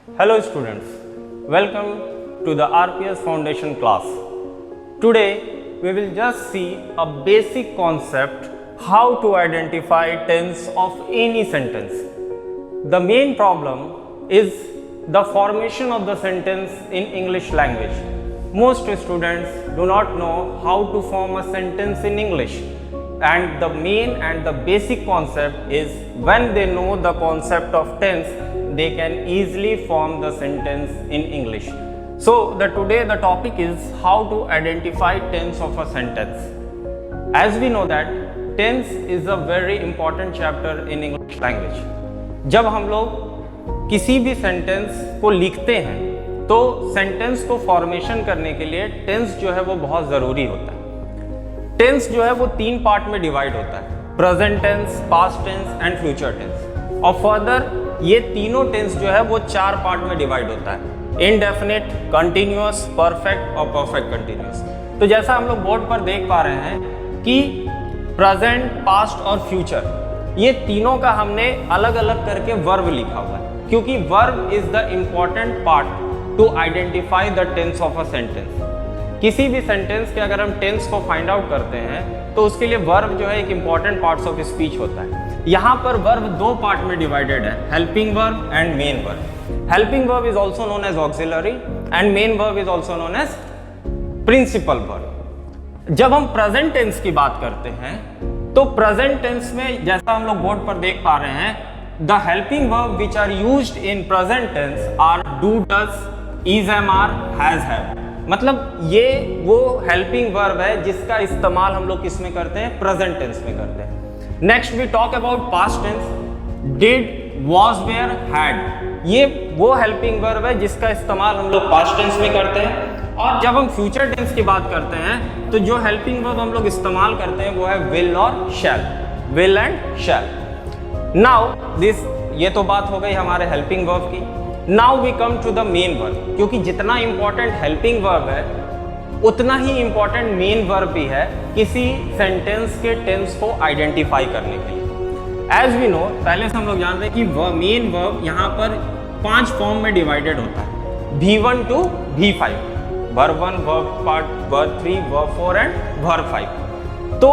Hello students, welcome to the RPS Foundation class. Today we will just see a basic concept how to identify tense of any sentence. The main problem is the formation of the sentence in English language. Most students do not know how to form a sentence in English, and the main and the basic concept is when they know the concept of tense, they can easily form the sentence in English. So today the topic is how to identify tense of a sentence. As we know that tense is a very important chapter in English language. जब हम लोग किसी भी sentence को लिखते हैं तो sentence को फॉर्मेशन करने के लिए टेंस जो है वो बहुत ज़रूरी होता है। टेंस जो है वो 3 पार्ट में डिवाइड होता है, present tense, past tense and future tense. और फर्दर ये तीनों टेंस जो है वो 4 पार्ट में डिवाइड होता है, इनडेफिनिट, कंटिन्यूअस, परफेक्ट और परफेक्ट कंटिन्यूअस। तो जैसा हम लोग बोर्ड पर देख पा रहे हैं कि प्रेजेंट, पास्ट और फ्यूचर, ये तीनों का हमने अलग अलग करके वर्ब लिखा हुआ है, क्योंकि verb is the important part to identify the tense of a sentence. किसी भी सेंटेंस के अगर हम टेंस को फाइंड आउट करते हैं तो उसके लिए वर्ब जो है एक इंपॉर्टेंट पार्ट्स ऑफ स्पीच होता है। यहाँ पर वर्ब 2 पार्ट में डिवाइडेड है, helping verb and main verb. Helping verb is also known as auxiliary and main verb is also known as principal verb. जब हम प्रेजेंट टेंस की बात करते हैं तो प्रेजेंट टेंस में जैसा हम लोग बोर्ड पर देख पा रहे हैं, the helping verb which are used in present tense are do, does, is, am, are, has, have. मतलब ये वो हेल्पिंग वर्ब है जिसका इस्तेमाल हम लोग किस में करते हैं, प्रेजेंट टेंस में करते हैं। Next we talk about past tense, did, was, were, had. ये वो हेल्पिंग वर्ब है जिसका इस्तेमाल हम लोग पास्ट टेंस में करते हैं। और जब हम फ्यूचर टेंस की बात करते हैं तो जो हेल्पिंग वर्ब हम लोग इस्तेमाल करते हैं वो है विल और shall, will and shall. Now this, ये तो बात हो गई हमारे हेल्पिंग वर्ब की। Now we come to the main verb, क्योंकि जितना इंपॉर्टेंट हेल्पिंग वर्ब है उतना ही इंपॉर्टेंट मेन वर्ब भी है किसी सेंटेंस के टेंस को आइडेंटिफाई करने के लिए। एज वी नो, पहले से हम लोग जानते हैं कि मेन वर्ब यहाँ पर 5 फॉर्म में डिवाइडेड होता है, V1 to V5, verb 1, verb part, verb 3, verb 4 and verb 5। तो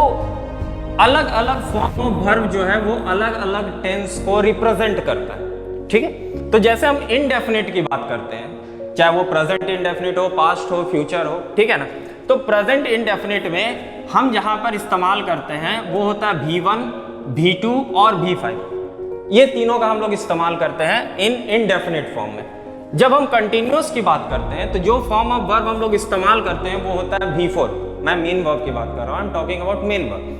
अलग अलग फॉर्म ऑफ वर्ब जो है वो अलग अलग टेंस को रिप्रेजेंट करता है, ठीक है। तो जैसे हम इनडेफिनिट की बात करते हैं, चाहे वो प्रेजेंट इनडेफिनिट हो, पास्ट हो, फ्यूचर हो, ठीक है ना। तो प्रेजेंट इनडेफिनिट में हम जहां पर इस्तेमाल करते हैं वो होता है V1, V2 और V5। ये तीनों का हम लोग इस्तेमाल करते हैं इन इनडेफिनिट फॉर्म में। जब हम कंटिन्यूअस की बात करते हैं तो जो फॉर्म ऑफ वर्ब हम लोग इस्तेमाल करते हैं वो होता है V4। मैं मेन वर्ब की बात कर रहा हूँ, I am talking about main verb.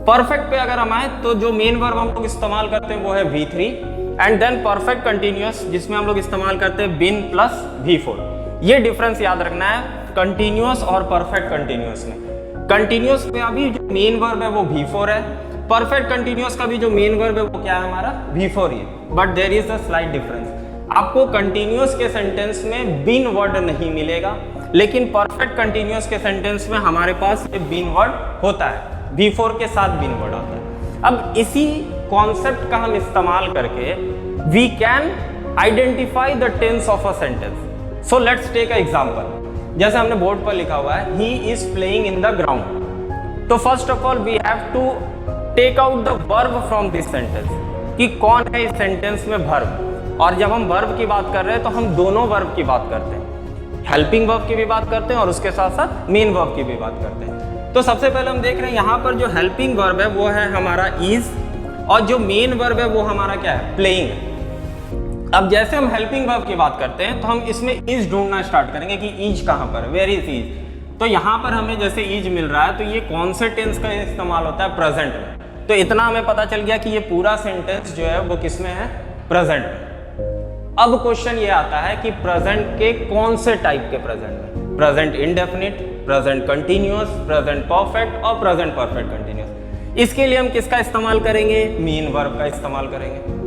Perfect पे अगर हम आए तो जो मेन वर्ब हम लोग इस्तेमाल करते हैं वो है V3 and then perfect continuous, जिसमें हम लोग इस्तेमाल करते हैं बिन प्लस V4। ये डिफरेंस याद रखना है कंटिन्यूअस और परफेक्ट कंटिन्यूअस में। कंटिन्यूअस में अभी जो मेन वर्ब है वो V4 है, परफेक्ट कंटिन्यूअस का भी जो मेन वर्ब है वो क्या है हमारा, V4 ही है। But there is a slight difference, आपको कंटिन्यूअस के सेंटेंस में बिन वर्ड नहीं मिलेगा, लेकिन परफेक्ट कंटिन्यूअस के सेंटेंस में हमारे पास बिन वर्ड होता है, V4 के साथ बिन वर्ड होता है। अब इसी कॉन्सेप्ट का हम इस्तेमाल करके we can identify the tense of a sentence. So let's take a example. जैसे हमने बोर्ड पर लिखा हुआ है, he is playing in the ground. तो first of all we have to take out the verb from this sentence, कि कौन है इस सेंटेंस में वर्ब। और जब हम वर्ब की बात कर रहे हैं तो हम दोनों वर्ब की बात करते हैं, हेल्पिंग वर्ब की भी बात करते हैं और उसके साथ साथ मेन वर्ब की भी बात करते हैं। तो सबसे पहले हम देख रहे हैं यहाँ पर जो हेल्पिंग वर्ब है वो है हमारा इज, और जो मेन वर्ब है वो हमारा क्या है, प्लेइंग है। अब जैसे हम हेल्पिंग वर्ब की बात करते हैं तो हम इसमें इज ढूंढना स्टार्ट करेंगे कि इज कहाँ पर, वेयर इज इज। तो यहाँ पर हमें जैसे इज मिल रहा है तो ये कौन से टेंस का इस्तेमाल होता है, प्रेजेंट में। तो इतना हमें पता चल गया कि ये पूरा सेंटेंस जो है वो किस में है, प्रेजेंट में। अब क्वेश्चन ये आता है कि प्रेजेंट के कौन से टाइप के प्रेजेंट में, present indefinite, present continuous, present perfect और प्रेजेंट परफेक्ट कंटिन्यूअस। इसके लिए हम किसका इस्तेमाल करेंगे, मेन वर्ब का इस्तेमाल करेंगे।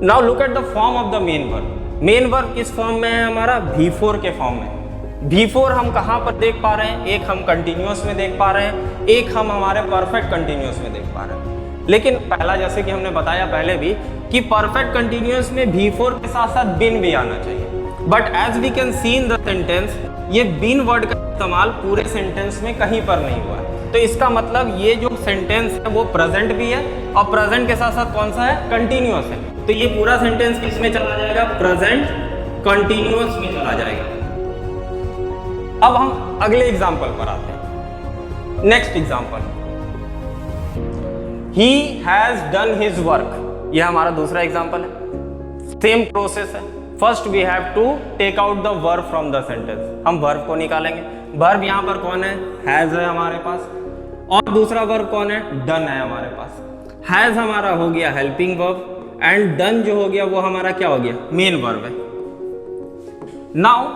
Now look at the form of the main verb. Main verb किस फॉर्म में है हमारा, V4 के फॉर्म में। V4 हम कहाँ पर देख पा रहे हैं, एक हम कंटिन्यूअस में देख पा रहे हैं, एक हम हमारे परफेक्ट कंटिन्यूअस में देख पा रहे हैं। लेकिन पहला जैसे कि हमने बताया पहले भी कि परफेक्ट कंटिन्यूअस में V4 के साथ साथ बीन भी आना चाहिए। But as we can see in the sentence, ये बीन वर्ड का इस्तेमाल पूरे सेंटेंस में कहीं पर नहीं हुआ है। तो इसका मतलब ये जो सेंटेंस है वो प्रेजेंट भी है और प्रेजेंट के साथ साथ कौन सा है, कंटिन्यूअस है। तो ये पूरा सेंटेंस किस में चला जाएगा, प्रेजेंट कंटिन्यूअस में चला जाएगा। अब हम अगले एग्जाम्पल पर आते हैं। Next example, He has done his work। यह हमारा दूसरा एग्जाम्पल है। सेम प्रोसेस है। First we have to take out the verb from the sentence. हम वर्ब को निकालेंगे। वर्ब यहाँ पर कौन है, हैज है हमारे पास, और दूसरा वर्ब कौन है, डन है हमारे पास। हैज हमारा हो गया हेल्पिंग वर्ब एंड डन जो हो गया वो हमारा क्या हो गया, मेन वर्ब है। Now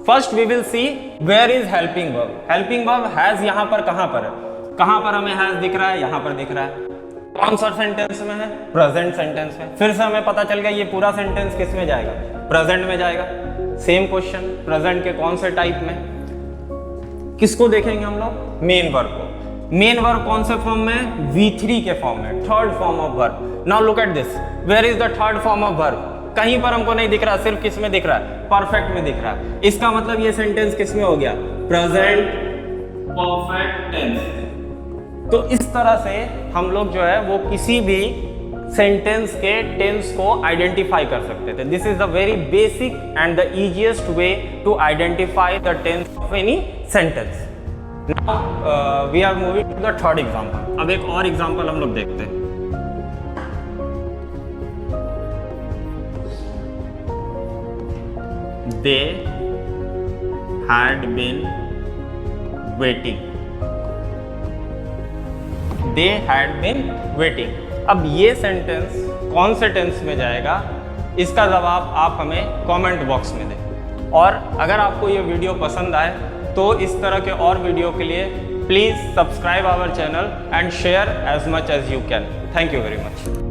first we will see where is helping verb. Helping verb has यहाँ पर कहाँ पर है, कहाँ पर हमें हैज दिख रहा है, यहाँ पर दिख रहा है। कौन सा सेंटेंस में है, प्रेजेंट सेंटेंस में। फिर से हमें पता चल गया ये पूरा सेंटेंस किस में जाएगा, प्रेजेंट में जाएगा। सेम क्वेश्चन, प्रेजेंट के कौन से टाइप में, किसको देखेंगे हम लोग, मेन वर्ब को। मेन वर्ब कौन से फॉर्म में, V3 के फॉर्म में, third form of verb. Now look at this, where is the third form of verb. कहीं पर हमको नहीं दिख रहा, सिर्फ किस में दिख रहा है, परफेक्ट में दिख रहा है। इसका मतलब ये सेंटेंस किस में हो गया, प्रेजेंट परफेक्ट टेंस। तो इस तरह से हम लोग जो है वो किसी भी सेंटेंस के टेंस को आइडेंटिफाई कर सकते थे। This is the very basic and the easiest way to identify the tense of any sentence. Now we are moving to the third example. अब एक और एग्जांपल हम लोग देखते हैं। They had been waiting। They had been waiting। अब ये sentence कौन से टेंस में जाएगा, इसका जवाब आप हमें कमेंट बॉक्स में दें। और अगर आपको ये वीडियो पसंद आए तो इस तरह के और वीडियो के लिए please subscribe our channel and share as much as you can. Thank you very much.